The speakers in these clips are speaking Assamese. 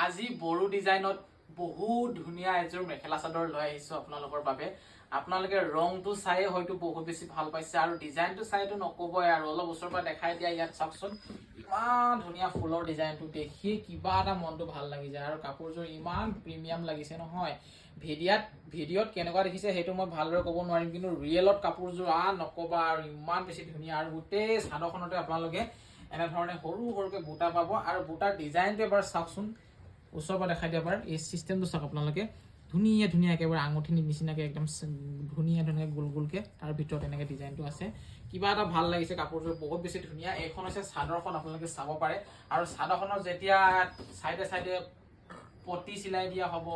আজি বড়ো ডিজাইনত বহুত ধুনীয়া এযোৰ মেখেলা চাদৰ লৈ আহিছো আপোনালোকৰ বাবে। আপোনালোকে ৰংটো চাই হয়তো বহুত বেছি ভাল পাইছে আৰু ডিজাইনটো চাইতো নকবই আৰু। অলপ ওচৰৰ পৰা দেখাই দিয়া, ইয়াত চাওকচোন ইমান ধুনীয়া ফুলৰ ডিজাইনটো দেখি কিবা এটা মনটো ভাল লাগি যায়। আৰু কাপোৰযোৰ ইমান প্ৰিমিয়াম লাগিছে নহয়। ভিডিঅ'ত কেনেকুৱা দেখিছে সেইটো মই ভালদৰে ক'ব নোৱাৰিম, কিন্তু ৰিয়েলত কাপোৰযোৰ নকবা আৰু ইমান বেছি ধুনীয়া। আৰু গোটেই চাদৰখনতে আপোনালোকে এনেধৰণে সৰু সৰুকে বুটা পাব। আৰু বুটাৰ ডিজাইনটো এবাৰ চাওকচোন, ওচৰৰ পৰা দেখাই দিয়া এবাৰ। এই চিষ্টেমটো চাওক আপোনালোকে, ধুনীয়া ধুনীয়া একেবাৰে আঙুঠি নিচিনাকে একদম ধুনীয়া ধুনীয়া গোল গোলকে তাৰ ভিতৰত এনেকে ডিজাইনটো আছে। কিবা এটা ভাল লাগিছে, কাপোৰযোৰ বহুত বেছি ধুনীয়া। এইখন হৈছে চাদৰখন, আপোনালোকে চাব পাৰে। আৰু চাদৰখনত যেতিয়া চাইডে চাইডে পটি চিলাই দিয়া হ'ব,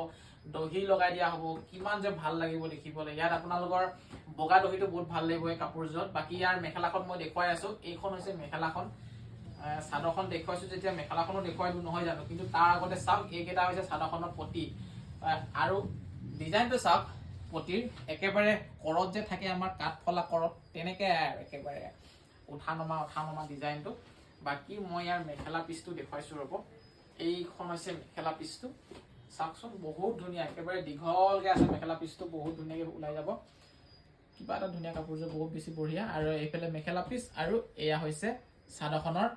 দহি লগাই দিয়া হ'ব, কিমান যে ভাল লাগিব দেখিবলৈ। ইয়াত আপোনালোকৰ বগা দহিটো বহুত ভাল লাগিব এই কাপোৰযোৰত। বাকী ইয়াৰ মেখেলাখন মই দেখুৱাই আছো, এইখন হৈছে মেখেলাখন। চাদৰখন দেখুৱাইছো যেতিয়া মেখেলাখনো দেখুৱাই দিওঁ নহয় জানো, কিন্তু তাৰ আগতে চাওক এইকেইটা হৈছে চাদৰখনৰ পটি। আৰু ডিজাইনটো চাওক, পটিৰ একেবাৰে কৰত যে থাকে আমাৰ কাঠফলা কৰত, তেনেকে একেবাৰে উঠা নমা ডিজাইনটো। বাকী মই ইয়াৰ মেখেলা পিচটো দেখুৱাইছো ৰ'ব। এইখন হৈছে মেখেলা পিচটো, চাওকচোন বহুত ধুনীয়া, একেবাৰে দীঘলকে আছে মেখেলা পিচটো, বহুত ধুনীয়াকে ওলাই যাব। কিবা এটা ধুনীয়া কাপোৰযোৰ, বহুত বেছি বঢ়িয়া। আৰু এইফালে মেখেলা পিচ আৰু এয়া হৈছে চাদৰখনৰ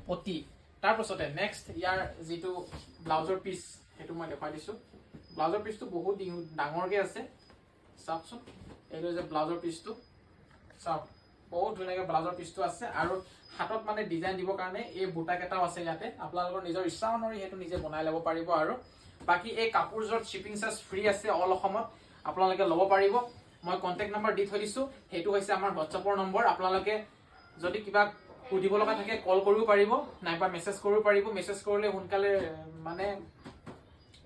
পটি। তাৰপাছতে নেক্সট ইয়াৰ যিটো ব্লাউজৰ পিচ সেইটো মই দেখুৱাই দিছো। ব্লাউজৰ পিচটো বহুত ডাঙৰকে আছে, চাওকচোন। এইটো যে ব্লাউজৰ পিচটো চাওক, বহুত ধুনীয়াকে ব্লাউজৰ পিচটো আছে। আৰু হাতত মানে ডিজাইন দিবৰ কাৰণে এই বুটা কেইটাও আছে ইয়াতে। আপোনালোকৰ নিজৰ ইচ্ছা অনুসৰি সেইটো নিজে বনাই ল'ব পাৰিব। আৰু বাকী এই কাপোৰযোৰত শ্বিপিং চাৰ্জ ফ্ৰী আছে অল অসমত, আপোনালোকে ল'ব পাৰিব। মই কণ্টেক্ট নম্বৰ দি থৈ দিছো, সেইটো হৈছে আমাৰ হোৱাটছআপৰ নম্বৰ। আপোনালোকে যদি কিবা সুধিব লগা থাকে কল কৰিব পাৰিব, নাইবা মেছেজ কৰিব পাৰিব। মেছেজ কৰিলে সোনকালে মানে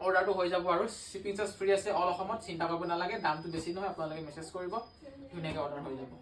অৰ্ডাৰটো হৈ যাব। আৰু শ্বিপিং চাৰ্জ ফ্ৰী আছে অল অসমত, চিন্তা কৰিব নালাগে। দামটো বেছি নহয়, আপোনালোকে মেছেজ কৰিব, ধুনীয়াকৈ অৰ্ডাৰ হৈ যাব।